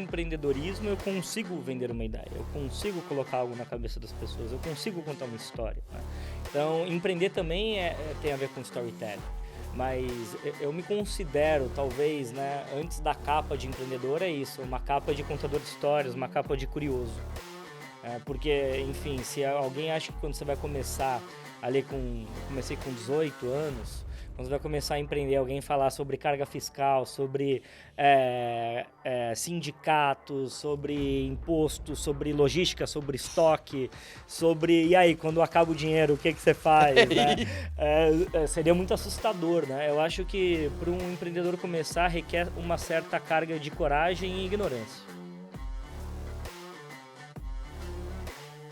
empreendedorismo eu consigo vender uma ideia, eu consigo colocar algo na cabeça das pessoas, eu consigo contar uma história, né? Então, empreender também tem a ver com storytelling. Mas eu me considero, talvez, né, antes da capa de empreendedor, é isso, uma capa de contador de histórias, uma capa de curioso. Porque, enfim, se alguém acha que quando você vai começar ali eu comecei com 18 anos, quando você vai começar a empreender, alguém falar sobre carga fiscal, sobre sindicatos, sobre imposto, sobre logística, sobre estoque, e aí, quando acaba o dinheiro, o que você faz, né? Seria muito assustador, né? Eu acho que para um empreendedor começar requer uma certa carga de coragem e ignorância.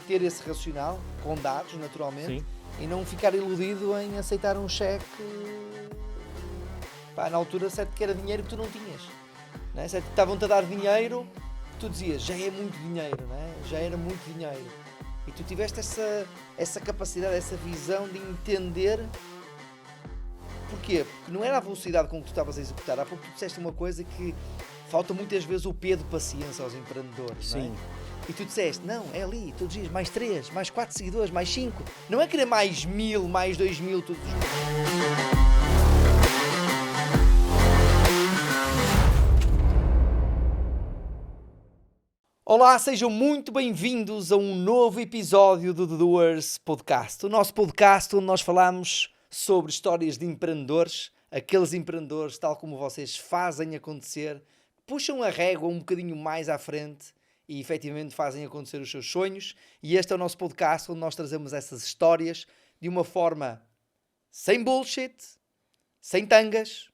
Ter esse racional, com dados, naturalmente. Sim. E não ficar iludido em aceitar um cheque, na altura, certo que era dinheiro que tu não tinhas, né? Certo que estavam-te a dar dinheiro, tu dizias, já é muito dinheiro, né? Já era muito dinheiro. E tu tiveste essa capacidade, essa visão de entender. Porquê? Porque não era a velocidade com que tu estavas a executar. Há pouco tu disseste uma coisa que falta muitas vezes o P de paciência aos empreendedores, Sim. não é? E tu disseste, não, é ali, todos os dias, mais 3, mais 4 seguidores, mais 5. Não é querer mais 1000, mais 2000 todos os dias. Olá, sejam muito bem-vindos a um novo episódio do The Doers Podcast. O nosso podcast onde nós falamos sobre histórias de empreendedores, aqueles empreendedores, tal como vocês, fazem acontecer, puxam a régua um bocadinho mais à frente e efetivamente fazem acontecer os seus sonhos. E este é o nosso podcast onde nós trazemos essas histórias de uma forma sem bullshit, sem tangas,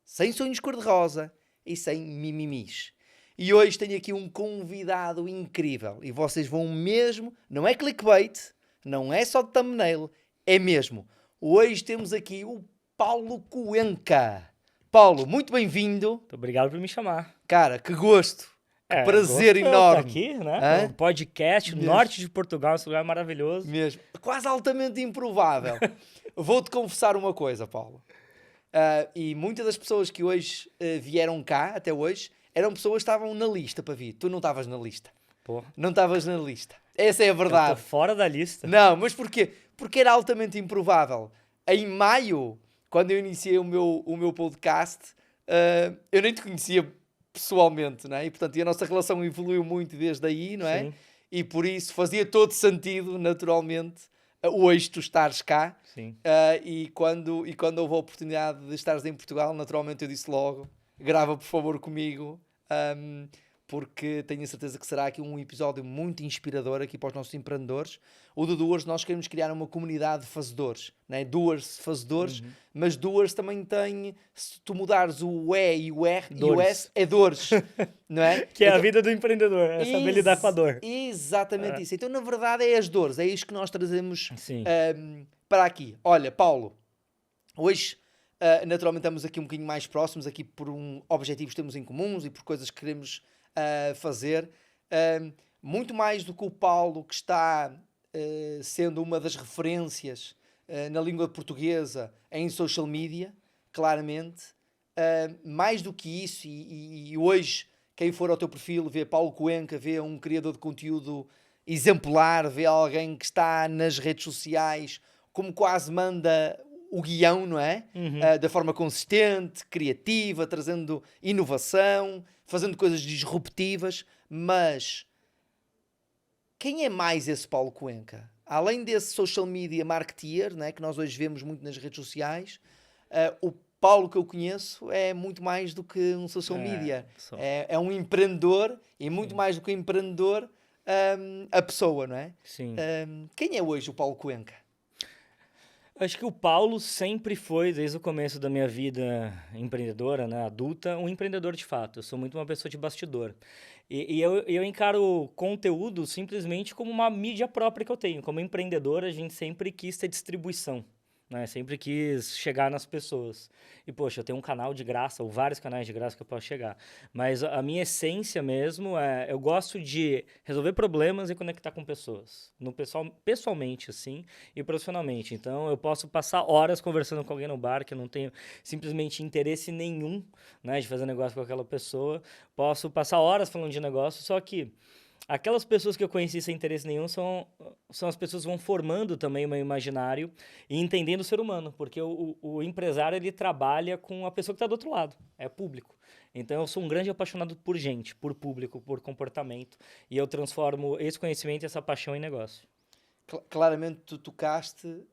sem sonhos cor-de-rosa e sem mimimis. E hoje tenho aqui um convidado incrível e vocês vão mesmo, não é clickbait, não é só de thumbnail, é mesmo. Hoje temos aqui o Paulo Cuenca. Paulo, muito bem-vindo. Muito obrigado por me chamar. Cara, que gosto. Prazer enorme. Estar aqui, né? Um podcast no norte de Portugal, esse lugar maravilhoso. Mesmo. Quase altamente improvável. Vou-te confessar uma coisa, Paulo. E muitas das pessoas que hoje vieram cá, até hoje, eram pessoas que estavam na lista para vir. Tu não estavas na lista. Porra. Não estavas na lista. Essa é a verdade. Eu tô fora da lista. Não, mas porquê? Porque era altamente improvável. Em maio, quando eu iniciei o meu podcast, eu nem te conhecia pessoalmente, não é? E, portanto, a nossa relação evoluiu muito desde aí, não é? Sim. E por isso fazia todo sentido, naturalmente, hoje tu estares cá. Sim. E quando houve a oportunidade de estares em Portugal, naturalmente eu disse logo, grava por favor comigo, porque tenho a certeza que será aqui um episódio muito inspirador aqui para os nossos empreendedores. O do Doers, nós queremos criar uma comunidade de fazedores, né? Doers, fazedores, mas Doers também tem, se tu mudares o E e o R Dores. e o S, é dores, não é? Que é Então, a vida do empreendedor, é saber lidar com a dor. Exatamente isso. Então, na verdade, é as dores, é isto que nós trazemos Sim. para aqui. Olha, Paulo, hoje, naturalmente, estamos aqui um bocadinho mais próximos, aqui por objetivos que temos em comuns e por coisas que queremos fazer. Muito mais do que o Paulo, que está sendo uma das referências na língua portuguesa em social media, claramente. Mais do que isso, e hoje, quem for ao teu perfil, vê Paulo Cuenca, vê um criador de conteúdo exemplar, vê alguém que está nas redes sociais como quase manda o guião, não é? Da forma consistente, criativa, trazendo inovação, fazendo coisas disruptivas, mas quem é mais esse Paulo Cuenca? Além desse social media marketeer, né, que nós hoje vemos muito nas redes sociais, o Paulo que eu conheço é muito mais do que um social media. É um empreendedor e muito mais do que um empreendedor, a pessoa, não é? Sim. Quem é hoje o Paulo Cuenca? Acho que o Paulo sempre foi, desde o começo da minha vida empreendedora, né, adulta, um empreendedor de fato. Eu sou muito uma pessoa de bastidor. E eu encaro conteúdo simplesmente como uma mídia própria que eu tenho. Como empreendedor, a gente sempre quis ter distribuição, né? Sempre quis chegar nas pessoas. E, poxa, eu tenho um canal de graça, ou vários canais de graça que eu posso chegar. Mas a minha essência mesmo é... Eu gosto de resolver problemas e conectar com pessoas. No pessoalmente, assim, e profissionalmente. Então, eu posso passar horas conversando com alguém no bar que eu não tenho simplesmente interesse nenhum, né, de fazer negócio com aquela pessoa. Posso passar horas falando de negócio, só que aquelas pessoas que eu conheci sem interesse nenhum são as pessoas que vão formando também o meu imaginário e entendendo o ser humano, porque o empresário ele trabalha com a pessoa que está do outro lado, é público. Então eu sou um grande apaixonado por gente, por público, por comportamento, e eu transformo esse conhecimento e essa paixão em negócio. Claramente tu tocaste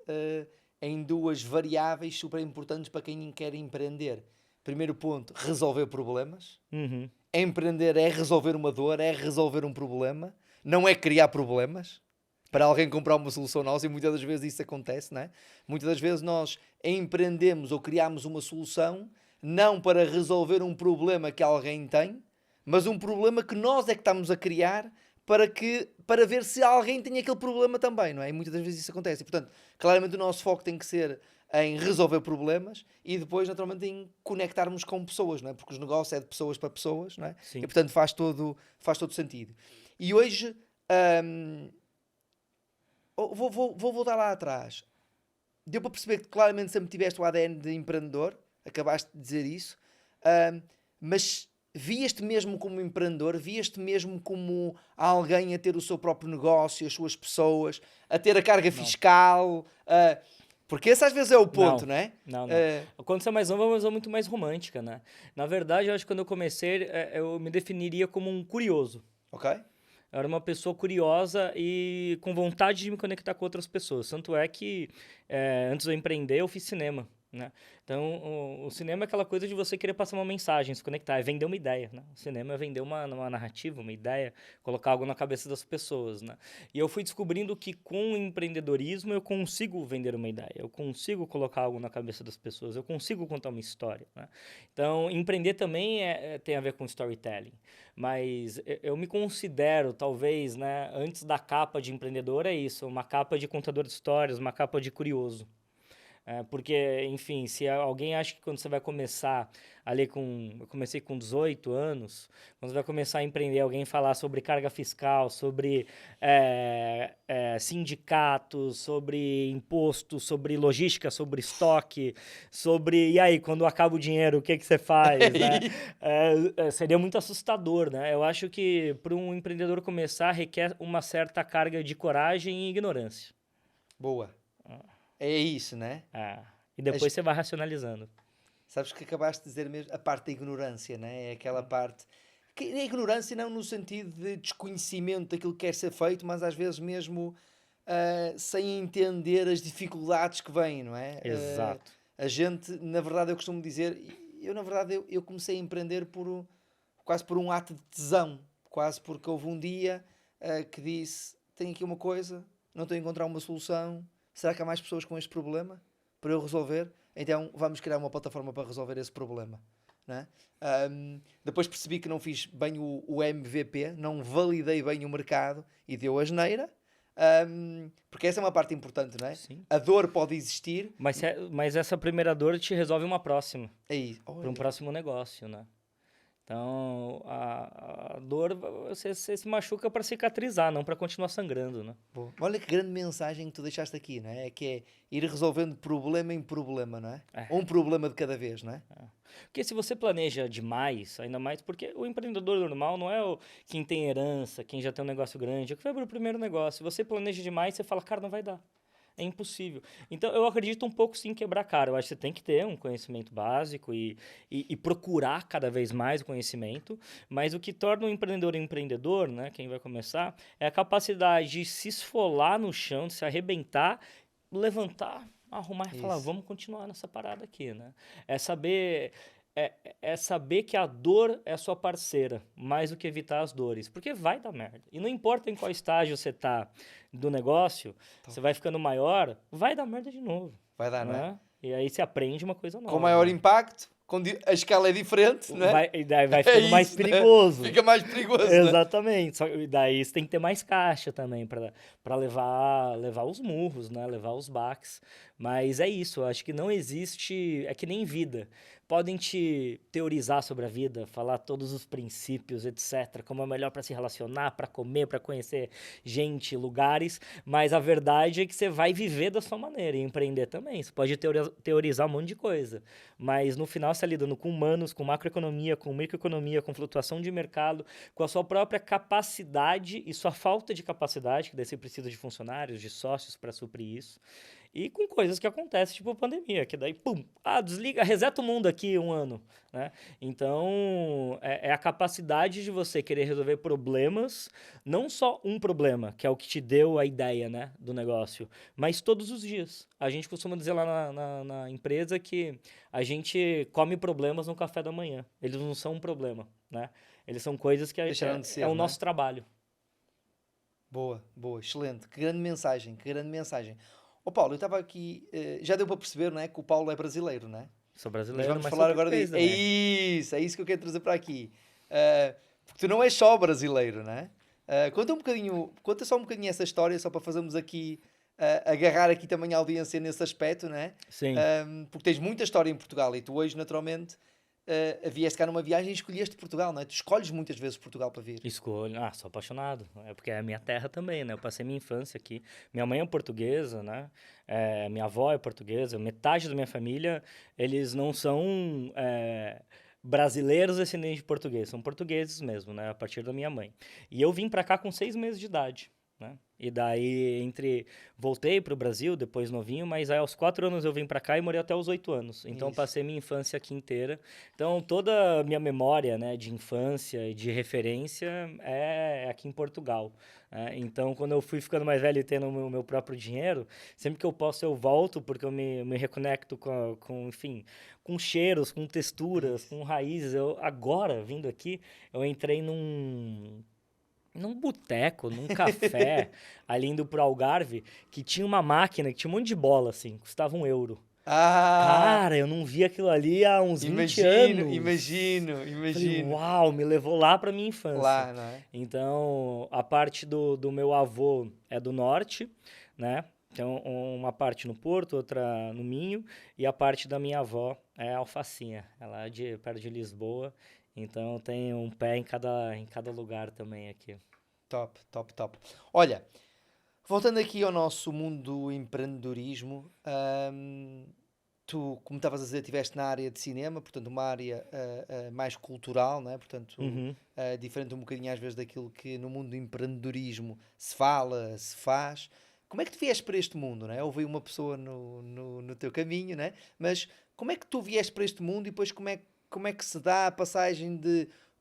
em duas variáveis super importantes para quem quer empreender. Primeiro ponto, resolver problemas. Uhum. Empreender é resolver uma dor, é resolver um problema, não é criar problemas para alguém comprar uma solução nossa, e muitas das vezes isso acontece, não é? Muitas das vezes nós empreendemos ou criamos uma solução não para resolver um problema que alguém tem, mas um problema que nós é que estamos a criar para ver se alguém tem aquele problema também, não é? E muitas das vezes isso acontece. E, portanto, claramente o nosso foco tem que ser em resolver problemas e depois, naturalmente, em conectarmos com pessoas, não é? Porque os negócios é de pessoas para pessoas, não é? Sim. E, portanto, faz todo sentido. E hoje, vou voltar lá atrás. Deu para perceber que claramente sempre tiveste o ADN de empreendedor, acabaste de dizer isso, mas vias-te mesmo como empreendedor, vias-te mesmo como alguém a ter o seu próprio negócio, as suas pessoas, a ter a carga fiscal, porque esse às vezes é o ponto, não é? Não. Quando você é mais novo, é uma visão muito mais romântica, né? Na verdade, eu acho que quando eu comecei, eu me definiria como um curioso. Ok? Eu era uma pessoa curiosa e com vontade de me conectar com outras pessoas. Tanto é que, antes de eu empreender, eu fiz cinema, né? Então, o cinema é aquela coisa de você querer passar uma mensagem, se conectar, é vender uma ideia, né? O cinema é vender uma narrativa, uma ideia, colocar algo na cabeça das pessoas, né? E eu fui descobrindo que com o empreendedorismo eu consigo vender uma ideia, eu consigo colocar algo na cabeça das pessoas, eu consigo contar uma história, né? Então, empreender também tem a ver com storytelling, mas eu me considero, talvez, né, antes da capa de empreendedor, é isso, uma capa de contador de histórias, uma capa de curioso. Porque, enfim, se alguém acha que quando você vai começar ali eu comecei com 18 anos, quando você vai começar a empreender, alguém falar sobre carga fiscal, sobre sindicatos, sobre imposto, sobre logística, sobre estoque, e aí, quando acaba o dinheiro, o que você faz, né? Seria muito assustador, né? Eu acho que para um empreendedor começar, requer uma certa carga de coragem e ignorância. Boa. É isso, né? E depois você vai racionalizando. Sabes que acabaste de dizer mesmo a parte da ignorância, né? É aquela parte... Que a ignorância não no sentido de desconhecimento daquilo que quer ser feito, mas às vezes mesmo sem entender as dificuldades que vêm, não é? Exato. A gente, na verdade, eu costumo dizer... na verdade, eu comecei a empreender quase por um ato de tesão. Quase porque houve um dia que disse, tenho aqui uma coisa, não estou a encontrar uma solução... Será que há mais pessoas com este problema para eu resolver? Então vamos criar uma plataforma para resolver esse problema. Não é? Depois percebi que não fiz bem o MVP, não validei bem o mercado e deu asneira. Porque essa é uma parte importante, não é? Sim. A dor pode existir. Mas essa primeira dor te resolve uma próxima. É isso. Para um próximo negócio, né? Então, a dor, você se machuca para cicatrizar, não para continuar sangrando, né? Boa. Olha que grande mensagem que tu deixaste aqui, não é? Que é ir resolvendo problema em problema, não é? Um problema de cada vez, não é? Porque se você planeja demais, ainda mais porque o empreendedor normal não é quem tem herança, quem já tem um negócio grande, é o que vai para o primeiro negócio. Se você planeja demais, você fala, cara, não vai dar. É impossível. Então, eu acredito um pouco sim em quebrar cara. Eu acho que você tem que ter um conhecimento básico e procurar cada vez mais o conhecimento, mas o que torna o empreendedor, né, quem vai começar, é a capacidade de se esfolar no chão, de se arrebentar, levantar, arrumar e falar, vamos continuar nessa parada aqui, né? É saber que a dor é a sua parceira, mais do que evitar as dores. Porque vai dar merda. E não importa em qual estágio você tá do negócio, você vai ficando maior, vai dar merda de novo. Vai dar, não é? E aí você aprende uma coisa nova. Com maior impacto, quando a escala é diferente, não é? E daí vai É ficando mais isso, né? perigoso. Fica mais perigoso, né? Exatamente. E daí você tem que ter mais caixa também para levar os murros, né? Levar os baques. Mas é isso, eu acho que não existe. É que nem vida. Podem te teorizar sobre a vida, falar todos os princípios, etc., como é melhor para se relacionar, para comer, para conhecer gente, lugares, mas a verdade é que você vai viver da sua maneira e empreender também. Você pode teorizar um monte de coisa, mas no final você está lidando com humanos, com macroeconomia, com microeconomia, com flutuação de mercado, com a sua própria capacidade e sua falta de capacidade, que daí você precisa de funcionários, de sócios para suprir isso. E com coisas que acontecem, tipo pandemia, que daí, pum, desliga, reseta o mundo aqui um ano, né? Então, é a capacidade de você querer resolver problemas, não só um problema, que é o que te deu a ideia, né, do negócio, mas todos os dias. A gente costuma dizer lá na empresa que a gente come problemas no café da manhã. Eles não são um problema, né? Eles são coisas que Deixaram de ser, é o não é? nosso trabalho. Boa, boa, excelente. Que grande mensagem, que grande mensagem. Ó Paulo, eu estava aqui, já deu para perceber, não é? Que o Paulo é brasileiro, não é? Sou Mas brasileiro, vamos mas falar sou agora português disso. também. É isso que eu quero trazer para aqui. Porque tu não és só brasileiro, não é? Conta só um bocadinho essa história, só para fazermos aqui, agarrar aqui também a audiência nesse aspecto, não é? Sim. Porque tens muita história em Portugal e tu hoje, naturalmente, vieste cá numa viagem e escolheste Portugal, não é? Tu escolhes muitas vezes Portugal para vir. Escolho. Sou apaixonado. É porque é a minha terra também, né? Eu passei minha infância aqui. Minha mãe é portuguesa, né? Minha avó é portuguesa. Metade da minha família, eles não são brasileiros descendentes de português. São portugueses mesmo, né? A partir da minha mãe. E eu vim pra cá com 6 meses de idade, né? E daí, voltei pro Brasil, depois novinho, mas aí aos 4 anos eu vim pra cá e morei até os 8 anos. Então, Isso. passei minha infância aqui inteira. Então, toda a minha memória, né, de infância e de referência é aqui em Portugal. Então, quando eu fui ficando mais velho e tendo o meu próprio dinheiro, sempre que eu posso eu volto, porque eu me reconecto enfim, com cheiros, com texturas, com raízes. Agora, vindo aqui, eu entrei num boteco, num café, ali indo pro Algarve, que tinha uma máquina, que tinha um monte de bola, assim, custava €1. Ah, Cara, eu não vi aquilo ali há uns 20 imagino, anos. Falei, imagino. uau, me levou lá pra minha infância. Lá, não é? Então, a parte do meu avô é do norte, né? Então, uma parte no Porto, outra no Minho, e a parte da minha avó é Alfacinha, ela é perto de Lisboa. Então, tem um pé em cada lugar também aqui. Top, top, top. Olha, voltando aqui ao nosso mundo do empreendedorismo, tu, como estavas a dizer, estiveste na área de cinema, portanto, uma área mais cultural, não é? Portanto, Uhum. diferente um bocadinho às vezes daquilo que no mundo do empreendedorismo se fala, se faz. Como é que tu vieste para este mundo, não é? Houve uma pessoa no teu caminho, não é? Mas como é que tu vieste para este mundo e depois como é que se dá a passagem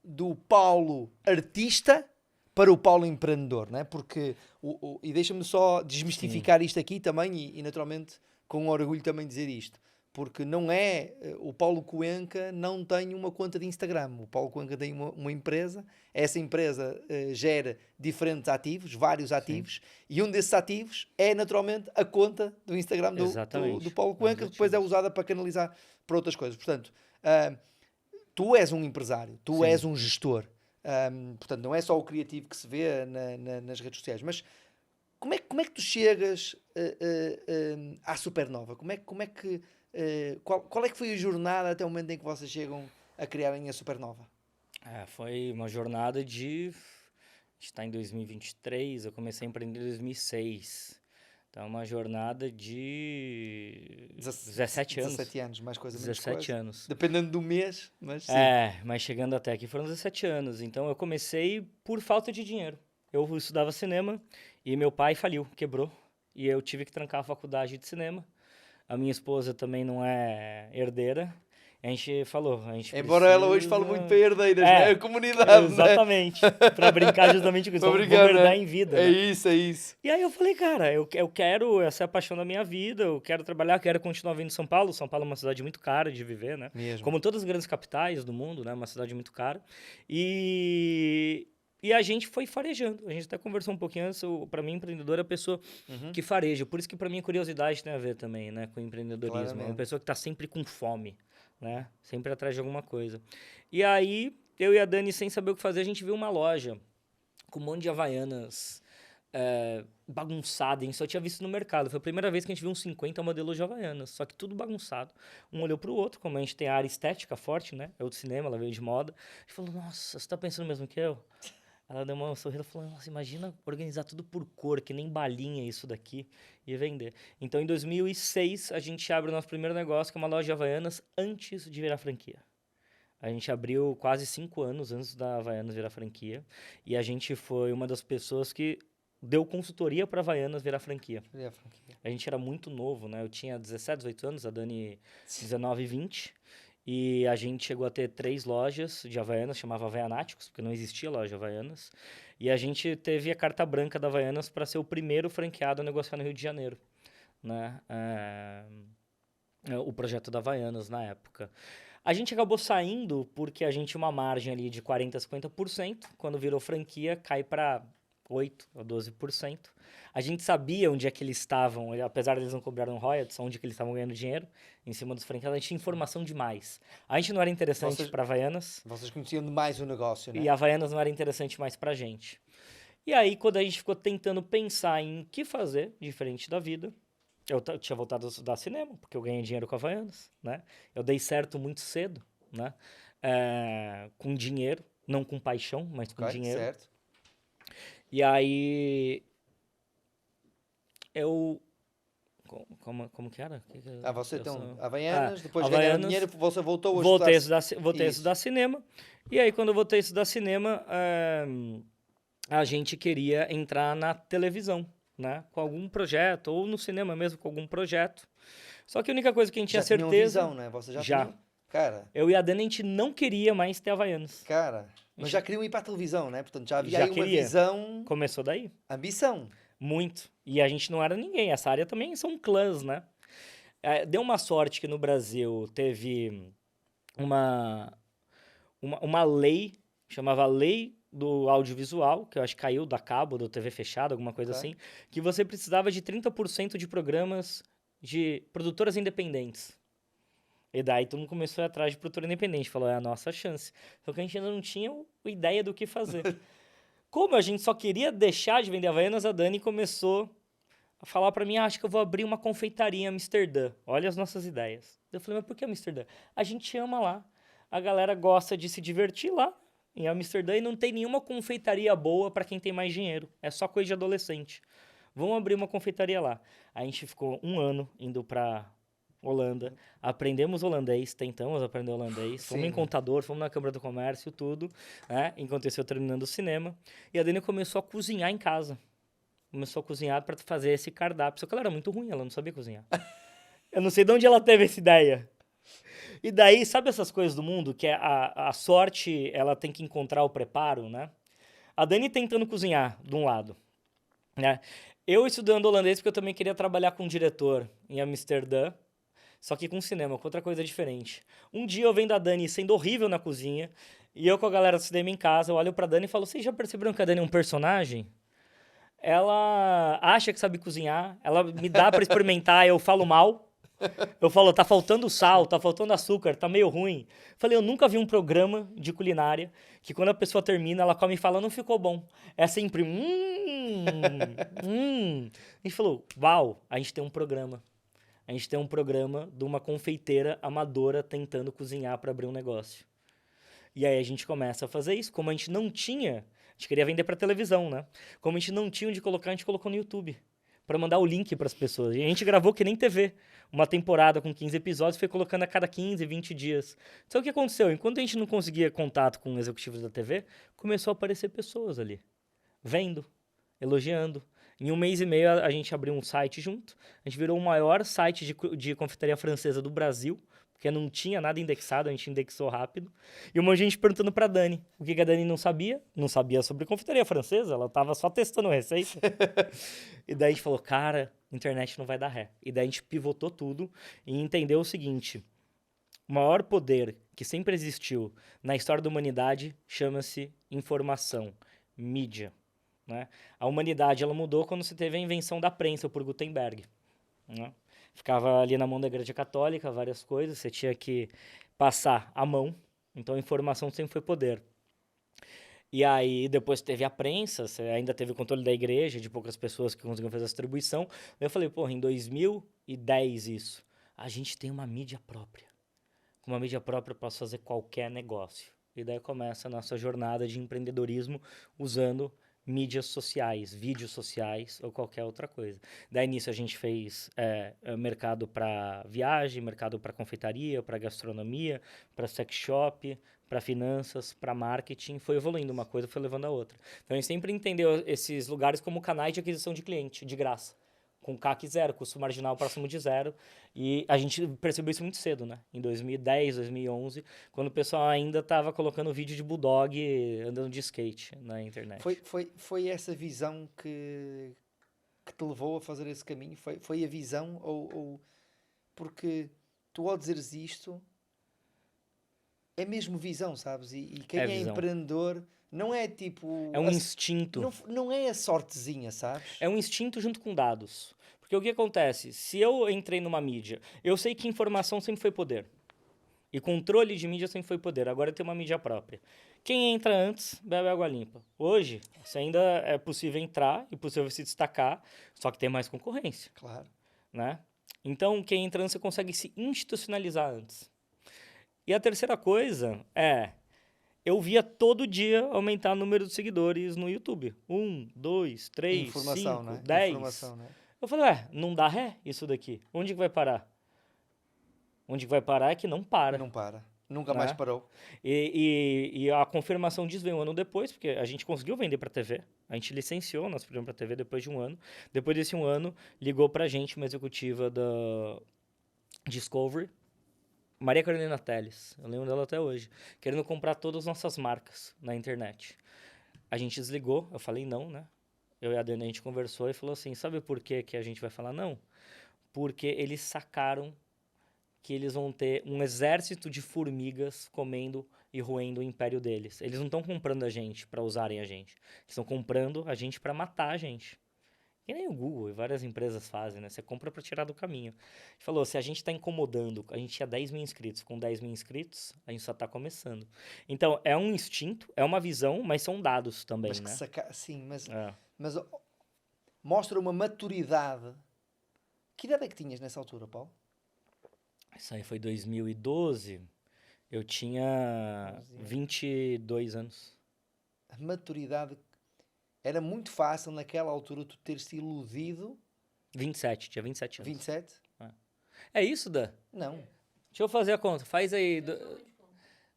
do Paulo artista para o Paulo empreendedor, não é? Porque, e deixa-me só Sim. desmistificar isto aqui também e naturalmente com orgulho também dizer isto, porque não é, o Paulo Cuenca não tem uma conta de Instagram, o Paulo Cuenca tem uma empresa, essa empresa gera diferentes ativos, vários Sim. ativos, e um desses ativos é naturalmente a conta do Instagram do Exatamente. Paulo Cuenca, que depois é usada para canalizar para outras coisas. Portanto, tu és um empresário, tu és Sim. um gestor. Portanto, não é só o criativo que se vê nas redes sociais, mas como é que tu chegas à Supernova? Qual é que foi a jornada até o momento em que vocês chegam a criarem a Supernova? Foi uma jornada de... A gente está em 2023, eu comecei a empreender em 2006. Então, uma jornada de 17 anos. 17 anos, mais coisa, menos 17 coisa. anos. Dependendo do mês, mas sim. Mas chegando até aqui foram 17 anos. Então, eu comecei por falta de dinheiro. Eu estudava cinema e meu pai faliu, quebrou. E eu tive que trancar a faculdade de cinema. A minha esposa também não é herdeira. A gente falou, Embora ela hoje fale muito para herdeiras, não é? A comunidade, exatamente. Para brincar justamente com isso. Vamos brincar, herdar né? em vida, É né? isso, é isso. E aí eu falei, cara, eu quero, essa é a paixão da minha vida, eu quero trabalhar, quero continuar vindo em São Paulo. São Paulo é uma cidade muito cara de viver, né? Mesmo. Como todas as grandes capitais do mundo, né? Uma cidade muito cara. E a gente foi farejando. A gente até conversou um pouquinho antes. Para mim, empreendedor é a pessoa que fareja. Por isso que para mim, curiosidade tem a ver também, né? Com empreendedorismo. É uma Claramente. pessoa que está sempre com fome. né? Sempre atrás de alguma coisa. E aí, eu e a Dani, sem saber o que fazer, a gente viu uma loja com um monte de Havaianas bagunçada, a gente só tinha visto no mercado. Foi a primeira vez que a gente viu uns 50 modelos de Havaianas, só que tudo bagunçado. Um olhou pro outro, como a gente tem a área estética forte, né? É o do cinema, ela veio de moda. A gente falou, nossa, você tá pensando mesmo que eu? Ela deu uma sorrida e falou, nossa, imagina organizar tudo por cor, que nem balinha isso daqui, e vender. Então, em 2006, a gente abre o nosso primeiro negócio, que é uma loja de Havaianas, antes de virar franquia. A gente abriu quase 5 anos antes da Havaianas virar franquia. E a gente foi uma das pessoas que deu consultoria para Havaianas virar franquia. A gente era muito novo, né? Eu tinha 17, 18 anos, a Dani 19 e 20. E a gente chegou a ter 3 lojas de Havaianas, chamava Havaianáticos, porque não existia loja de Havaianas. E a gente teve a carta branca da Havaianas para ser o primeiro franqueado a negociar no Rio de Janeiro, né? O projeto da Havaianas na época. A gente acabou saindo porque a gente tinha uma margem ali de 40% a 50%. Quando virou franquia, cai para 8% a 12%. A gente sabia onde é que eles estavam, apesar de eles não cobraram royalties, onde é que eles estavam ganhando dinheiro em cima dos franqueados. A gente tinha informação demais. A gente não era interessante para Havaianas. Vocês conheciam demais o negócio, né? E a Havaianas não era interessante mais pra gente. E aí, quando a gente ficou tentando pensar em o que fazer diferente da vida, eu tinha voltado a estudar cinema, porque eu ganhei dinheiro com a Havaianas, né? Eu dei certo muito cedo, né? Com dinheiro, não com paixão, mas com dinheiro. Certo. E aí, eu... Como que era? Você então, Havaianas, depois Havaianas, ganhando dinheiro, você voltou a voltei a estudar cinema. E aí, quando eu voltei a estudar cinema, a gente queria entrar na televisão, né? Com algum projeto, ou no cinema mesmo, com algum projeto. Só que a única coisa que a gente tinha certeza... visão, né? Você já tinha... Cara... Eu e a Dani, a gente não queria mais ter Havaianas. Mas já queriam ir para a televisão, né? Portanto, já havia já aí uma visão... Começou daí. Ambição. Muito. E a gente não era ninguém. Essa área também são clãs, né? Deu uma sorte que no Brasil teve uma lei, chamava Lei do Audiovisual, que eu acho que caiu da cabo, do TV fechado, alguma coisa assim, que você precisava de 30% de programas de produtoras independentes. E daí todo mundo começou a ir atrás de produtora independente, falou, é a nossa chance. Só que a gente ainda não tinha ideia do que fazer. Como a gente só queria deixar de vender Havaianas, a Dani começou a falar pra mim, acho que eu vou abrir uma confeitaria em Amsterdã. Olha as nossas ideias. Eu falei, mas por que Amsterdã? A gente ama lá. A galera gosta de se divertir lá em Amsterdã e não tem nenhuma confeitaria boa para quem tem mais dinheiro. É só coisa de adolescente. Vamos abrir uma confeitaria lá. A gente ficou 1 ano indo pra Holanda, aprendemos holandês, tentamos aprender holandês, fomos em contador, fomos na Câmara do Comércio, tudo, né? Enquanto eu terminando o cinema. E a Dani começou a cozinhar em casa. Começou a cozinhar para fazer esse cardápio. Só que ela era muito ruim, ela não sabia cozinhar. Eu não sei de onde ela teve essa ideia. E daí, sabe essas coisas do mundo? Que a sorte, ela tem que encontrar o preparo, né? A Dani tentando cozinhar, de um lado, né? Eu estudando holandês porque eu também queria trabalhar com um diretor em Amsterdã, só que com cinema, com outra coisa diferente. Um dia eu vendo a Dani sendo horrível na cozinha, e eu com a galera do cinema em casa, eu olho pra Dani e falo, vocês já perceberam que a Dani é um personagem? Ela acha que sabe cozinhar, ela me dá pra experimentar, eu falo mal. Eu falo, tá faltando sal, tá faltando açúcar, tá meio ruim. Falei, eu nunca vi um programa de culinária que quando a pessoa termina, ela come e fala, não ficou bom. É sempre, A gente falou, uau, a gente tem um programa. A gente tem um programa de uma confeiteira amadora tentando cozinhar para abrir um negócio. E aí a gente começa a fazer isso. Como a gente não tinha, a gente queria vender para televisão, né? Como a gente não tinha onde colocar, a gente colocou no YouTube para mandar o link para as pessoas. E a gente gravou que nem TV, uma temporada com 15 episódios, foi colocando a cada 15, 20 dias. Então o que aconteceu? Enquanto a gente não conseguia contato com executivos da TV, começou a aparecer pessoas ali, vendo, elogiando. Em 1 mês e meio a gente abriu um site junto, a gente virou o maior site de confeitaria francesa do Brasil, porque não tinha nada indexado, a gente indexou rápido. E uma gente perguntando pra Dani, o que a Dani não sabia? Não sabia sobre confeitaria francesa, ela tava só testando receita. E daí a gente falou, cara, internet não vai dar ré. E daí a gente pivotou tudo e entendeu o seguinte, o maior poder que sempre existiu na história da humanidade chama-se informação, mídia. Né? A humanidade ela mudou quando se teve a invenção da prensa por Gutenberg. Né? Ficava ali na mão da Igreja Católica, várias coisas, você tinha que passar a mão, então a informação sempre foi poder. E aí depois teve a prensa, você ainda teve o controle da igreja, de poucas pessoas que conseguiam fazer a distribuição. Eu falei, porra, em 2010 isso, a gente tem uma mídia própria. Com uma mídia própria eu posso fazer qualquer negócio. E daí começa a nossa jornada de empreendedorismo usando mídias sociais, vídeos sociais ou qualquer outra coisa. Daí nisso a gente fez mercado para viagem, mercado para confeitaria, para gastronomia, para sex shop, para finanças, para marketing. Foi evoluindo uma coisa, foi levando a outra. Então a gente sempre entendeu esses lugares como canais de aquisição de cliente, de graça. Com CAC zero, custo marginal próximo de zero. E a gente percebeu isso muito cedo, né? Em 2010, 2011, quando o pessoal ainda estava colocando vídeo de bulldog andando de skate na internet. Foi essa visão que te levou a fazer esse caminho? Foi a visão? Ou porque tu, ao dizeres isto, é mesmo visão, sabes? E quem é visão. Empreendedor não é tipo... É um instinto. Não é a sortezinha, sabes? É um instinto junto com dados. Porque o que acontece? Se eu entrei numa mídia, eu sei que informação sempre foi poder. E controle de mídia sempre foi poder. Agora tem uma mídia própria. Quem entra antes, bebe água limpa. Hoje, isso ainda é possível entrar e possível se destacar, só que tem mais concorrência. Claro. Né? Então, quem entra antes, você consegue se institucionalizar antes. E a terceira coisa é... Eu via todo dia aumentar o número de seguidores no YouTube. 1, 2, 3, 5, né? 10. Informação, né? Eu falei, não dá ré isso daqui. Onde que vai parar? Onde que vai parar é que não para. Não para. Nunca mais parou. E a confirmação disso veio um ano depois, porque a gente conseguiu vender para TV. A gente licenciou nosso programa para TV depois de um ano. Depois desse um ano, ligou para a gente uma executiva da Discovery, Maria Carolina Teles, eu lembro dela até hoje, querendo comprar todas as nossas marcas na internet. A gente desligou, eu falei não, né? Eu e a Dani, a gente conversou e falou assim, sabe por que a gente vai falar não? Porque eles sacaram que eles vão ter um exército de formigas comendo e roendo o império deles. Eles não estão comprando a gente para usarem a gente. Eles estão comprando a gente para matar a gente. Que nem o Google e várias empresas fazem, né? Você compra para tirar do caminho. A gente falou, se a gente está incomodando, a gente tinha 10 mil inscritos. Com 10 mil inscritos, a gente só está começando. Então, é um instinto, é uma visão, mas são dados também, mas né? Sim, mas mostra uma maturidade. Que idade é que tinhas nessa altura, Paulo? Isso aí foi 2012. Eu tinha 22 anos. A maturidade... Era muito fácil naquela altura tu ter-se iludido. 27, tinha 27 anos. 27? É isso, Dan? Não. Deixa eu fazer a conta. Faz aí.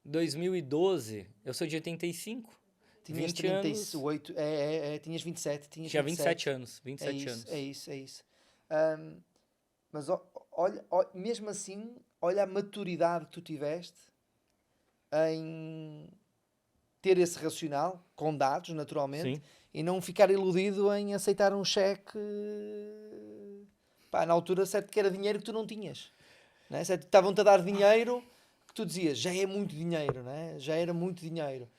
2012, eu sou de 85. Tinhas 38, tinhas 27. Tinha 27 anos. 27 anos. É isso. Mas olha, mesmo assim, olha a maturidade que tu tiveste em ter esse racional, com dados, naturalmente. Sim. E não ficar iludido em aceitar um cheque, na altura, certo que era dinheiro que tu não tinhas. Né? Certo? Estavam-te a dar dinheiro que tu dizias, já é muito dinheiro, né? Já era muito dinheiro.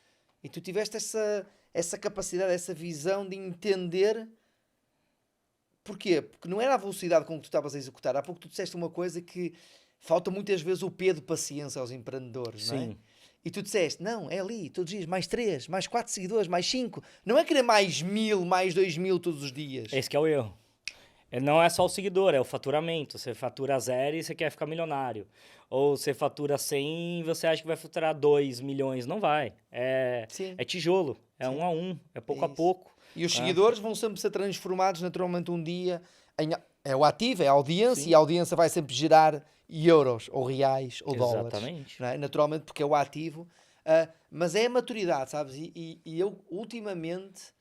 E tu tiveste essa capacidade, essa visão de entender. Porquê? Porque não era a velocidade com que tu estavas a executar. Há pouco tu disseste uma coisa que falta muitas vezes o P de paciência aos empreendedores, Sim. Não é? E tu disseste, não, é ali, todos os dias, mais 3, mais 4 seguidores, mais 5. Não é querer mais 1000, mais 2000 todos os dias. Esse que é o erro. Não é só o seguidor, é o faturamento. Você fatura 0 e você quer ficar milionário. Ou você fatura 100 e você acha que vai faturar 2 milhões. Não vai. É tijolo, é Sim. 1 a 1, é pouco a pouco. E os seguidores vão sempre ser transformados naturalmente um dia em... É o ativo, é a audiência, Sim. E a audiência vai sempre gerar euros, ou reais, ou dólares. Exatamente. Não é? Naturalmente, porque é o ativo. Mas é a maturidade, sabes? E eu, ultimamente...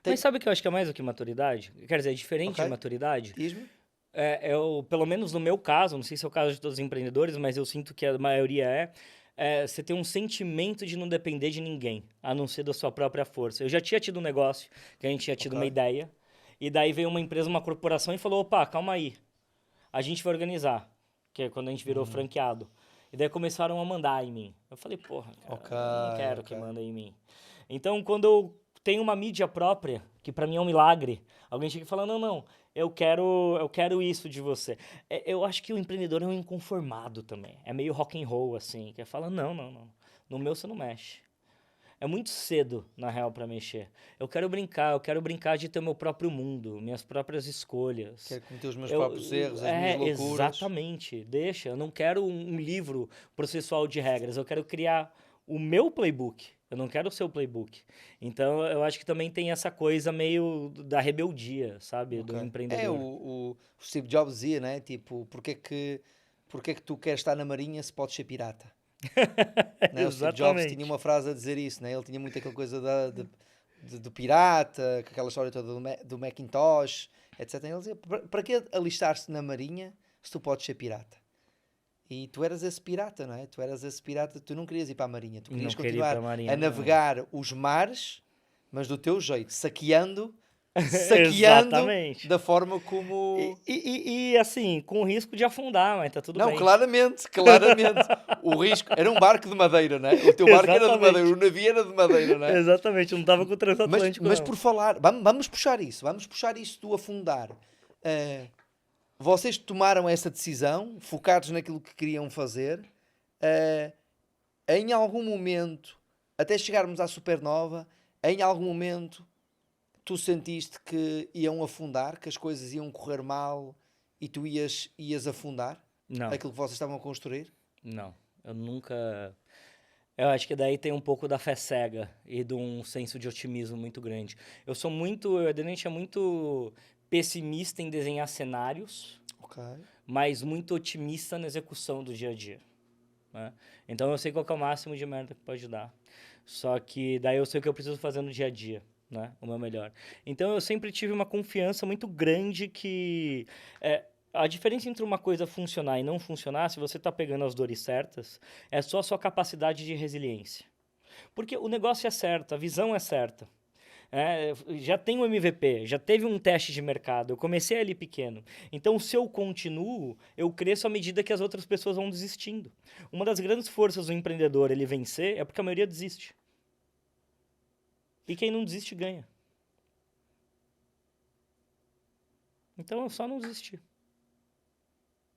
Mas sabe o que eu acho que é mais do que maturidade? Quer dizer, é diferente de maturidade. Diz-me. Pelo menos no meu caso, não sei se é o caso de todos os empreendedores, mas eu sinto que a maioria você ter um sentimento de não depender de ninguém, a não ser da sua própria força. Eu já tinha tido um negócio, que a gente tinha tido uma ideia, e daí veio uma empresa, uma corporação e falou, opa, calma aí, a gente vai organizar, que é quando a gente virou franqueado. E daí começaram a mandar em mim. Eu falei, porra, cara, não quero que mandem em mim. Então, quando eu tenho uma mídia própria, que pra mim é um milagre, alguém chega e fala, não, eu quero isso de você. Eu acho que o empreendedor é um inconformado também. É meio rock and roll, assim, que fala, não, não, não. No meu você não mexe. É muito cedo, na real, para mexer. Eu quero brincar de ter meu próprio mundo, minhas próprias escolhas. Quero cometer os meus próprios erros, as minhas loucuras. Exatamente. Deixa. Eu não quero um livro processual de regras. Eu quero criar o meu playbook. Eu não quero o seu playbook. Então, eu acho que também tem essa coisa meio da rebeldia, sabe? Do Ok. empreendedor. O Steve Jobs dizia, né? Tipo, porque é que tu queres estar na marinha se podes ser pirata? Né? O Steve Jobs tinha Exatamente. uma frase a dizer isso, né? Ele tinha muito aquela coisa do pirata, com aquela história toda do Macintosh, etc. Ele dizia, para que alistar-se na marinha se tu podes ser pirata? E tu eras esse pirata, não é? Tu eras esse pirata, tu não querias ir para a marinha, tu Não querias queria ir para continuar a a marinha, não. navegar os mares, mas do teu jeito, saqueando Exatamente. da forma como... Assim, com risco de afundar, mas tá tudo Não, bem. claramente, claramente. O risco era um barco de madeira, não é? O teu barco era de madeira, Exatamente. o navio era de madeira, não é? Exatamente, eu não tava com o transatlântico, Mas não. por falar, vamos puxar isso do afundar. Ah, vocês tomaram essa decisão, focados naquilo que queriam fazer, ah, em algum momento, até chegarmos à supernova, em algum momento tu sentiste que iam afundar, que as coisas iam correr mal e tu ias afundar Não, aquilo que vocês estavam a construir? não. Eu nunca. Eu acho que daí tem um pouco da fé cega e de um senso de otimismo muito grande. O Adenente é muito pessimista em desenhar cenários, Ok. mas muito otimista na execução do dia a dia, né? Então eu sei qual que é o máximo de merda que pode dar. Só que daí eu sei o que eu preciso fazer no dia a dia, né? O meu melhor. Então eu sempre tive uma confiança muito grande que a diferença entre uma coisa funcionar e não funcionar, se você está pegando as dores certas, é só a sua capacidade de resiliência. Porque o negócio é certo, a visão é certa. Já tem um MVP, já teve um teste de mercado, eu comecei ali pequeno. Então, se eu continuo, eu cresço à medida que as outras pessoas vão desistindo. Uma das grandes forças do empreendedor ele vencer é porque a maioria desiste. E quem não desiste ganha. Então, eu só não desisti.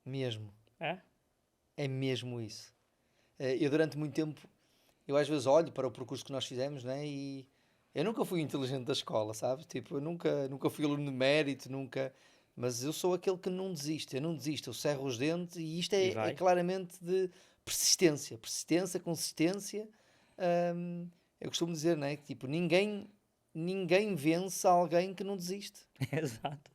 Mesmo. É. É mesmo isso. Eu durante muito tempo, eu às vezes olho para o percurso que nós fizemos, né? E eu nunca fui inteligente da escola, sabes? Tipo, eu nunca fui aluno de mérito, nunca... Mas eu sou aquele que não desiste, eu não desisto, eu cerro os dentes e isto E é vai. claramente de persistência, consistência. Hum, eu costumo dizer, né? Que tipo, ninguém vence alguém que não desiste. Exato.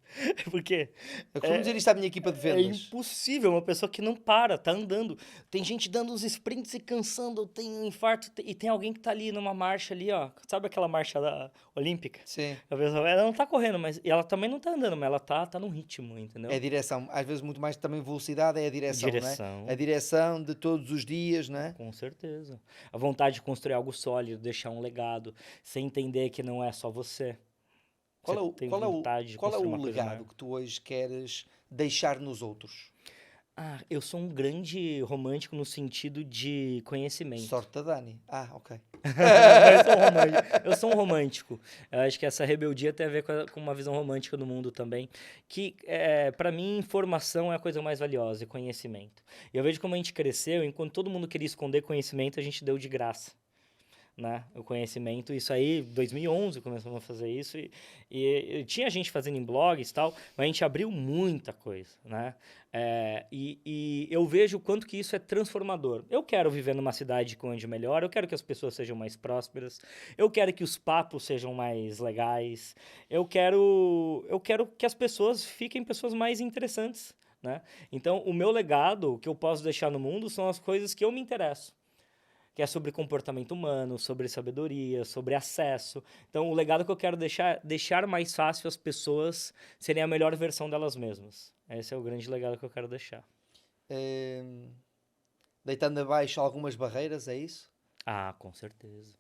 Porque Eu costumo dizer é, isto à minha equipa de é vendas. impossível uma pessoa que não para, tá andando. Tem gente dando os sprints e cansando, tem um infarto, e tem alguém que tá ali numa marcha ali, ó. Sabe aquela marcha olímpica? Sim. A pessoa, ela não tá correndo, mas e ela também não tá andando, mas ela tá num ritmo, É a entendeu? direção. Às vezes muito mais também velocidade é a direção, não é? A Direção, direção de todos os dias, não é? com certeza. A vontade de construir algo sólido, deixar um legado, sem entender que não é só você. Você tem vontade de Qual é construir o uma coisa maior. legado que tu hoje queres deixar nos outros? Eu sou um grande romântico no sentido de conhecimento. Sorte da Dani. Ah, ok. Mas eu sou um romântico. Eu sou um romântico. Eu acho que essa rebeldia tem a ver com uma visão romântica do mundo também. Que, para mim, informação é a coisa mais valiosa, e conhecimento. E eu vejo como a gente cresceu, enquanto todo mundo queria esconder conhecimento, a gente deu de graça, né? O conhecimento, isso aí, 2011 começamos a fazer isso e tinha gente fazendo em blogs e tal, mas a gente abriu muita coisa, né? E eu vejo o quanto que isso é transformador. Eu quero viver numa cidade onde melhor, eu quero que as pessoas sejam mais prósperas, eu quero que os papos sejam mais legais, eu quero que as pessoas fiquem pessoas mais interessantes, né? Então, o meu legado, que eu posso deixar no mundo, são as coisas que eu me interesso, que é sobre comportamento humano, sobre sabedoria, sobre acesso. Então, o legado que eu quero deixar é deixar mais fácil as pessoas serem a melhor versão delas mesmas. Esse é o grande legado que eu quero deixar. Deitando abaixo algumas barreiras, é isso? Com certeza.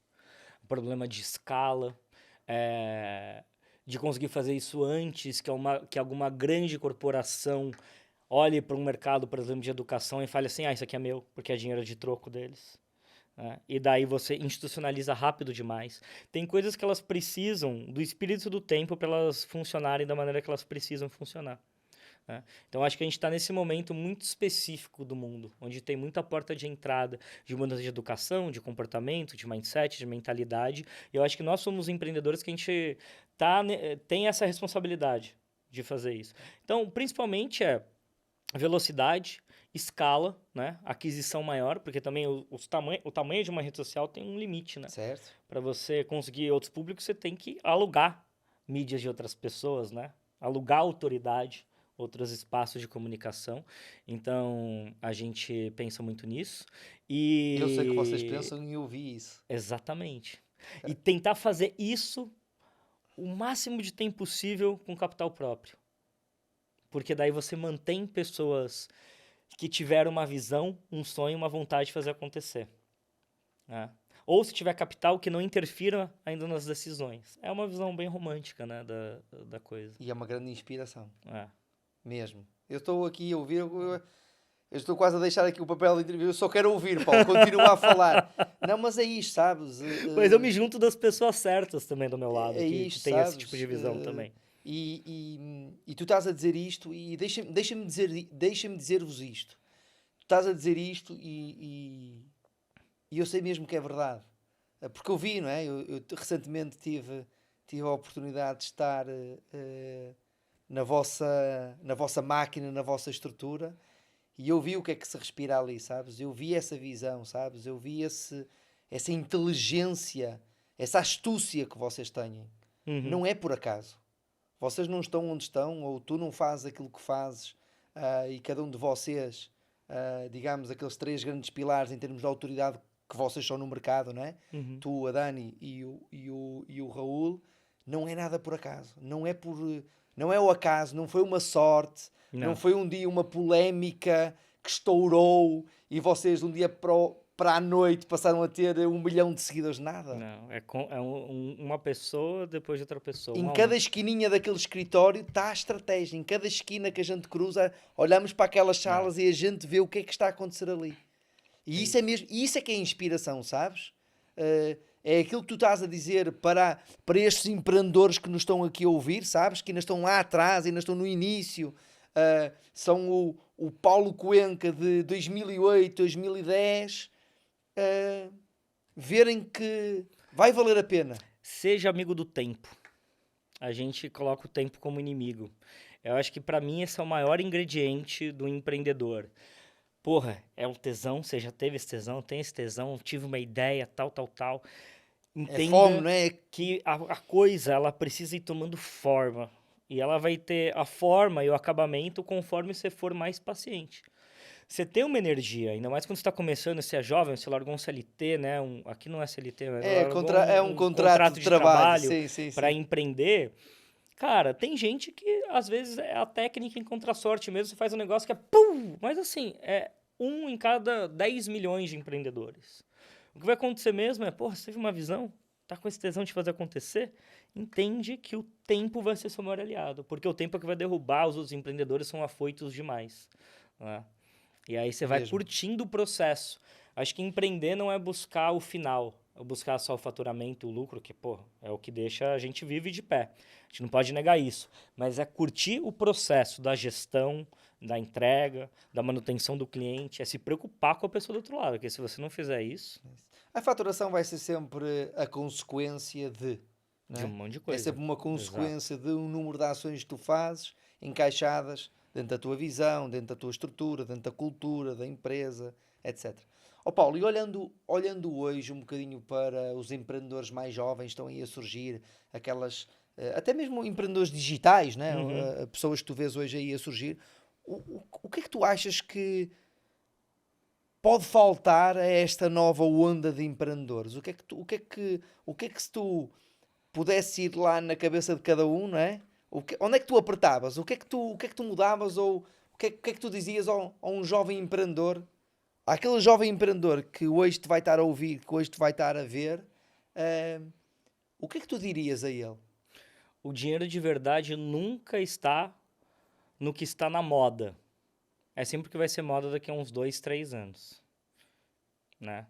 O problema de escala, é, de conseguir fazer isso antes que alguma grande corporação olhe para um mercado, por exemplo, de educação e fale assim, isso aqui é meu, porque é dinheiro de troco deles. né? E daí você institucionaliza rápido demais. Tem coisas que elas precisam do espírito do tempo para elas funcionarem da maneira que elas precisam funcionar, né? Então, acho que a gente está nesse momento muito específico do mundo, onde tem muita porta de entrada de mudança de educação, de comportamento, de mindset, de mentalidade. E eu acho que nós somos empreendedores que a gente tem essa responsabilidade de fazer isso. Então, principalmente velocidade, escala, né? Aquisição maior, porque também o tamanho de uma rede social tem um limite, né? Certo? Para você conseguir outros públicos, você tem que alugar mídias de outras pessoas, né? Alugar autoridade, outros espaços de comunicação. Então, a gente pensa muito nisso. Eu sei que vocês pensam e eu vi isso. Exatamente. E tentar fazer isso o máximo de tempo possível com capital próprio. Porque daí você mantém pessoas que tiveram uma visão, um sonho, uma vontade de fazer acontecer, né? Ou se tiver capital, que não interfira ainda nas decisões. É uma visão bem romântica, né, da coisa. E é uma grande inspiração. É. Mesmo. Eu estou aqui a ouvir, eu estou quase a deixar aqui o papel de entrevista, eu só quero ouvir, Paulo, continua a falar. Não, mas é isto, sabes? Mas eu me junto das pessoas certas também do meu lado, É que isto, tem esse sabes? tipo de visão também. E tu estás a dizer isto e deixa-me dizer-vos isto. Tu estás a dizer isto e eu sei mesmo que é verdade. Porque eu vi, não é? Eu recentemente tive a oportunidade de estar na vossa máquina, na vossa estrutura, e eu vi o que é que se respira ali, sabes? Eu vi essa visão, sabes? Eu vi essa inteligência, essa astúcia que vocês têm. Não é por acaso. Vocês não estão onde estão, ou tu não fazes aquilo que fazes, e cada um de vocês, digamos, aqueles 3 grandes pilares em termos de autoridade que vocês são no mercado, não é? Tu, a Dani e o Raul, não é nada por acaso. Não é o acaso, não foi uma sorte, não foi um dia uma polémica que estourou e vocês de um dia para a noite passaram a ter 1 milhão de seguidores, nada. Não, é uma pessoa depois de outra pessoa. Em cada esquininha daquele escritório está a estratégia. Em cada esquina que a gente cruza, olhamos para aquelas salas e a gente vê o que é que está a acontecer ali. E isso é mesmo, isso é que é inspiração, sabes? É aquilo que tu estás a dizer para estes empreendedores que nos estão aqui a ouvir, sabes? Que ainda estão lá atrás, ainda estão no início. São o Paulo Cuenca de 2008, 2010. Verem que vai valer a pena. Seja amigo do tempo. A gente coloca o tempo como inimigo. Eu acho que para mim esse é o maior ingrediente do empreendedor. Porra, é o tesão, você já teve esse tesão, tem esse tesão, tive uma ideia, tal. Entenda É fome, não é? que a coisa, ela precisa ir tomando forma. E ela vai ter a forma e o acabamento conforme você for mais paciente. Você tem uma energia, ainda mais quando você está começando, você é jovem, você largou um CLT, né? Aqui não é CLT, mas É um contrato de trabalho para empreender. Cara, tem gente que às vezes é a técnica encontra a sorte mesmo, você faz um negócio que é pum! Mas assim, é 1 em cada 10 milhões de empreendedores. O que vai acontecer mesmo é, porra, você teve uma visão, tá com esse tesão de fazer acontecer, entende que o tempo vai ser seu maior aliado, porque o tempo é que vai derrubar, os outros empreendedores são afoitos demais, né? E aí você vai curtindo o processo. Acho que empreender não é buscar o final, é buscar só o faturamento, o lucro, que, pô, é o que deixa a gente vive de pé. A gente não pode negar isso. Mas é curtir o processo da gestão, da entrega, da manutenção do cliente, é se preocupar com a pessoa do outro lado, porque se você não fizer isso... A faturação vai ser sempre a consequência de um monte de coisa. É sempre uma consequência de um número de ações que tu fazes, encaixadas dentro da tua visão, dentro da tua estrutura, dentro da cultura, da empresa, etc. Paulo, e olhando hoje um bocadinho para os empreendedores mais jovens, estão aí a surgir aquelas, até mesmo empreendedores digitais, né? Pessoas que tu vês hoje aí a surgir, o que é que tu achas que pode faltar a esta nova onda de empreendedores? O que é que se tu pudesse ir lá na cabeça de cada um, não é? Onde é que tu apertavas? O que é que tu mudavas? Ou o que é que tu dizias a um jovem empreendedor? Aquele jovem empreendedor que hoje te vai estar a ouvir, que hoje te vai estar a ver, o que é que tu dirias a ele? O dinheiro de verdade nunca está no que está na moda. É sempre que vai ser moda daqui a uns 2, 3 anos, né?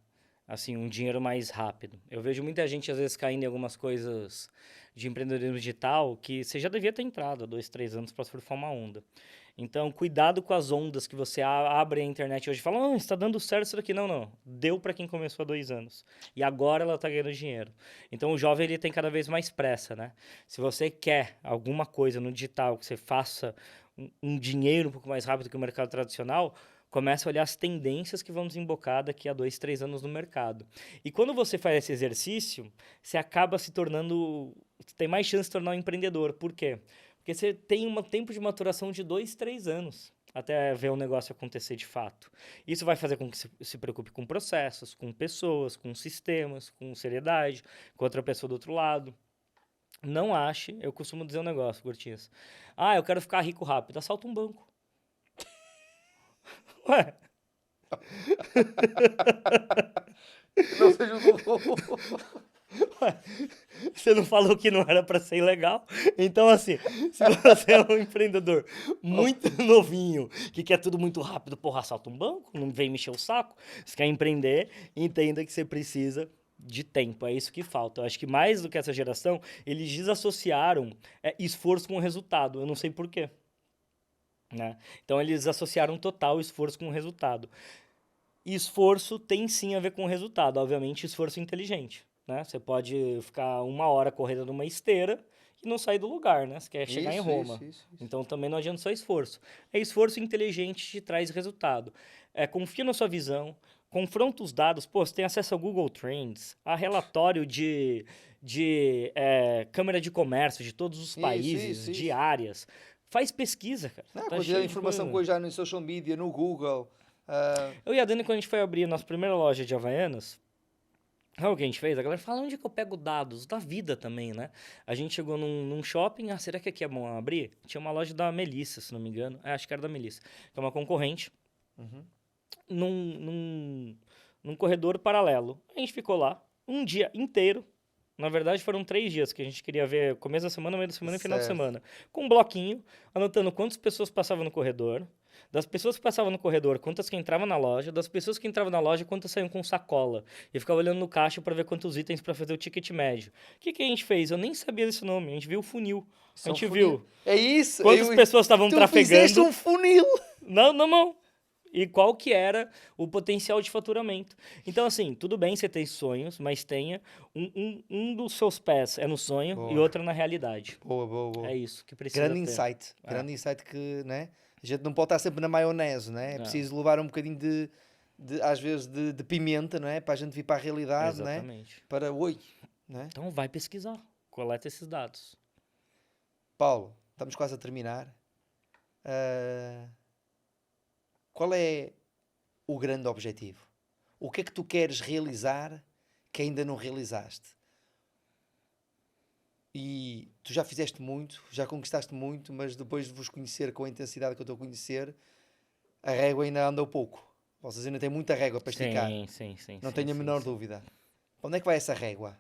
assim, um dinheiro mais rápido. Eu vejo muita gente, às vezes, caindo em algumas coisas de empreendedorismo digital que você já devia ter entrado há 2, 3 anos para surfar uma onda. Então, cuidado com as ondas que você abre a internet hoje e fala, ah, está dando certo isso daqui. Não, não. Deu para quem começou há 2 anos. E agora ela está ganhando dinheiro. Então, o jovem ele tem cada vez mais pressa, né? Se você quer alguma coisa no digital que você faça um dinheiro um pouco mais rápido que o mercado tradicional, comece a olhar as tendências que vão desembocar daqui a 2, 3 anos no mercado. E quando você faz esse exercício, você acaba se tornando... Você tem mais chance de se tornar um empreendedor. Por quê? Porque você tem um tempo de maturação de 2, 3 anos até ver o negócio acontecer de fato. Isso vai fazer com que se preocupe com processos, com pessoas, com sistemas, com seriedade, com outra pessoa do outro lado. Não ache, eu costumo dizer um negócio, Gurtinhas. Ah, eu quero ficar rico rápido. Assalta um banco. Ué, Não seja ué, você não falou que não era para ser ilegal? Então, assim, se você é um empreendedor muito novinho, que quer tudo muito rápido, porra, assalta um banco, não vem mexer o saco. Você quer empreender, entenda que você precisa de tempo, é isso que falta. Eu acho que mais do que essa geração, eles desassociaram esforço com resultado. Eu não sei por quê. Né? Então, eles associaram total esforço com resultado. E esforço tem sim a ver com resultado, obviamente, esforço inteligente. Né? Você pode ficar 1 hora correndo numa esteira e não sair do lugar, né? Você quer chegar em Roma. Isso. Então também não adianta só esforço. É esforço inteligente que traz resultado. Confia na sua visão, confronta os dados. Pô, você tem acesso ao Google Trends, a relatório de câmara de comércio de todos os países, de áreas. Faz pesquisa, cara. Não, Tá quantidade cheio de informação que hoje há no social media, no Google. Eu e a Dani, quando a gente foi abrir a nossa primeira loja de Havaianas, sabe o que a gente fez? A galera fala, onde que eu pego dados? Da vida também, né? A gente chegou num shopping, será que aqui é bom abrir? Tinha uma loja da Melissa, se não me engano. Acho que era da Melissa. Que é uma concorrente. Uhum. Num corredor paralelo. A gente ficou lá um dia inteiro. Na verdade, foram 3 dias que a gente queria ver começo da semana, meio da semana e final de Certo. semana. Com um bloquinho, anotando quantas pessoas passavam no corredor. Das pessoas que passavam no corredor, quantas que entravam na loja. Das pessoas que entravam na loja, quantas saíam com sacola. E ficava olhando no caixa para ver quantos itens para fazer o ticket médio. O que a gente fez? Eu nem sabia desse nome. A gente viu o funil. A gente viu É isso. quantas pessoas estavam Tu fizeste trafegando. um funil. Não. E qual que era o potencial de faturamento. Então, assim, tudo bem você ter sonhos, mas tenha um dos seus pés é no sonho Boa. e outro na realidade. Boa. É isso que precisa Grande ter. insight. Grande insight que, né? A gente não pode estar sempre na maionese, né? É preciso levar um bocadinho às vezes, de pimenta, não é? Para a gente vir para a realidade, né? Exatamente. Para oi, né? Então, vai pesquisar. Coleta esses dados. Paulo, estamos quase a terminar. Qual é o grande objetivo? O que é que tu queres realizar que ainda não realizaste? E tu já fizeste muito, já conquistaste muito, mas depois de vos conhecer com a intensidade que eu estou a conhecer, a régua ainda anda um pouco. Vocês ainda têm muita régua para esticar. Sim. Não tenho a menor dúvida. Para onde é que vai essa régua?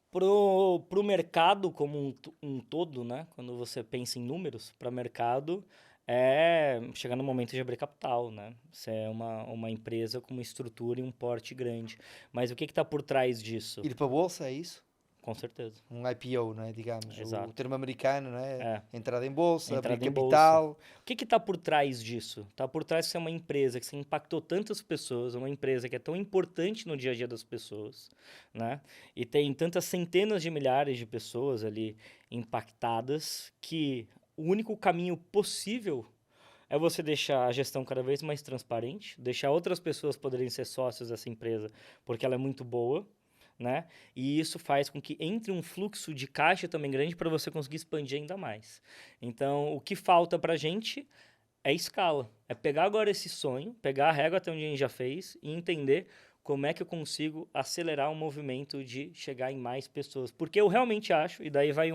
Pro mercado como um todo, né? Quando você pensa em números, para mercado é chegar no momento de abrir capital, né? Você é uma empresa com uma estrutura e um porte grande. Mas o que está por trás disso? Ir para a bolsa, é isso? Com certeza. Um IPO, não é? Digamos, Exato. o termo americano, não é? É. Entrada em bolsa, Entrada abrir em capital. bolsa. O que está por trás disso? Está por trás que você é uma empresa que você impactou tantas pessoas, uma empresa que é tão importante no dia a dia das pessoas, né? E tem tantas centenas de milhares de pessoas ali impactadas que o único caminho possível é você deixar a gestão cada vez mais transparente, deixar outras pessoas poderem ser sócios dessa empresa porque ela é muito boa, né? E isso faz com que entre um fluxo de caixa também grande para você conseguir expandir ainda mais. Então, o que falta para a gente é escala. É pegar agora esse sonho, pegar a régua até onde a gente já fez e entender como é que eu consigo acelerar o movimento de chegar em mais pessoas. Porque eu realmente acho, e daí vai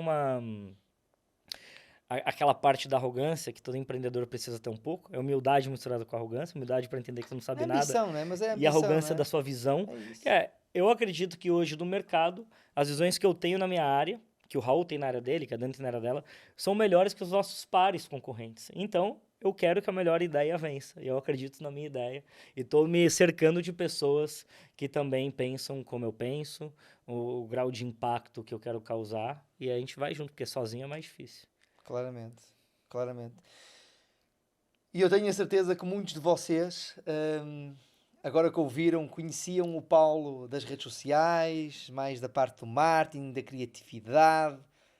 aquela parte da arrogância que todo empreendedor precisa ter um pouco, é humildade misturada com arrogância, humildade para entender que você não sabe nada, ambição, né? Mas é ambição, e arrogância né? da sua visão. É isso. Eu acredito que hoje no mercado, as visões que eu tenho na minha área, que o Raul tem na área dele, que a Dani tem na área dela, são melhores que os nossos pares concorrentes. Então, eu quero que a melhor ideia vença. Eu acredito na minha ideia. E estou me cercando de pessoas que também pensam como eu penso, o grau de impacto que eu quero causar. E a gente vai junto, porque sozinho é mais difícil. Claramente, claramente. E eu tenho a certeza que muitos de vocês, agora que ouviram, conheciam o Paulo das redes sociais, mais da parte do marketing, da criatividade,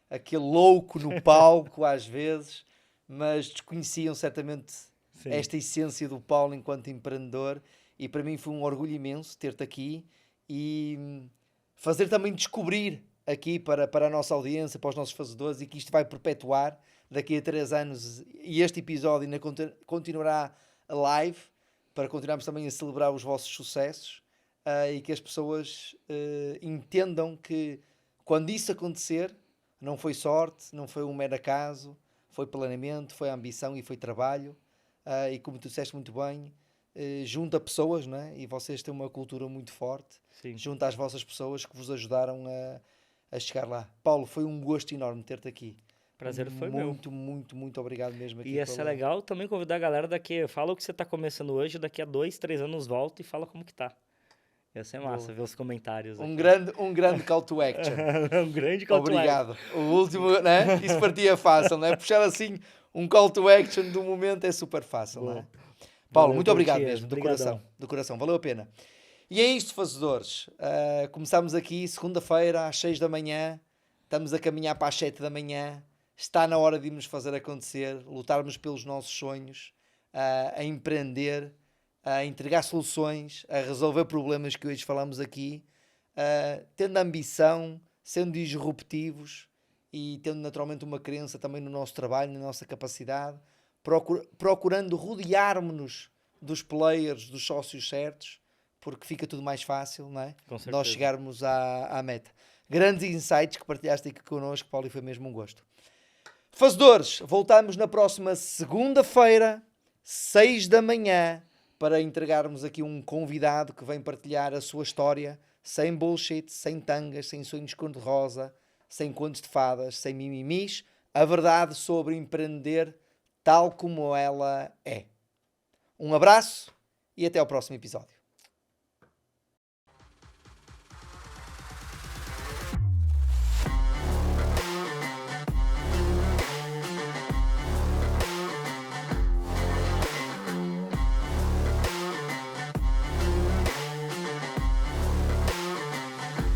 aquele louco no palco às vezes, mas desconheciam certamente Sim. esta essência do Paulo enquanto empreendedor. E para mim foi um orgulho imenso ter-te aqui e fazer também descobrir aqui para a nossa audiência, para os nossos fazedores, e que isto vai perpetuar daqui a 3 anos, e este episódio ainda continuará live, para continuarmos também a celebrar os vossos sucessos, e que as pessoas entendam que quando isso acontecer, não foi sorte, não foi um mero acaso, foi planeamento, foi ambição e foi trabalho, e como tu disseste muito bem, junta pessoas, não é? E vocês têm uma cultura muito forte, Sim. junta as vossas pessoas que vos ajudaram a chegar lá. Paulo, foi um gosto enorme ter-te aqui. Prazer foi meu. Muito obrigado mesmo aqui. E ia ser legal também convidar a galera daqui, fala o que você tá começando hoje, daqui a 2, 3 anos volta e fala como que tá. Ia ser massa ver os comentários aqui. Um grande call to action. Um grande call to action. Obrigado. O último, né? Isso partia fácil, né? Puxar assim um call to action do momento é super fácil, Boa. né? Paulo, Valeu, muito obrigado Tiago. mesmo, Obrigadão. do coração, valeu a pena. E é isto, fazedores. Começamos aqui segunda-feira às 6 da manhã, estamos a caminhar para as 7 da manhã, está na hora de irmos fazer acontecer, lutarmos pelos nossos sonhos, a empreender, a entregar soluções, a resolver problemas que hoje falamos aqui, tendo ambição, sendo disruptivos e tendo naturalmente uma crença também no nosso trabalho, na nossa capacidade, procurando rodearmos-nos dos players, dos sócios certos, porque fica tudo mais fácil, não é? Com certeza. Nós chegarmos à meta. Grandes insights que partilhaste aqui connosco, Paulo, e foi mesmo um gosto. Fazedores, voltamos na próxima segunda-feira, 6 da manhã, para entregarmos aqui um convidado que vem partilhar a sua história, sem bullshit, sem tangas, sem sonhos cor-de-rosa, sem contos de fadas, sem mimimis, a verdade sobre empreender tal como ela é. Um abraço e até ao próximo episódio.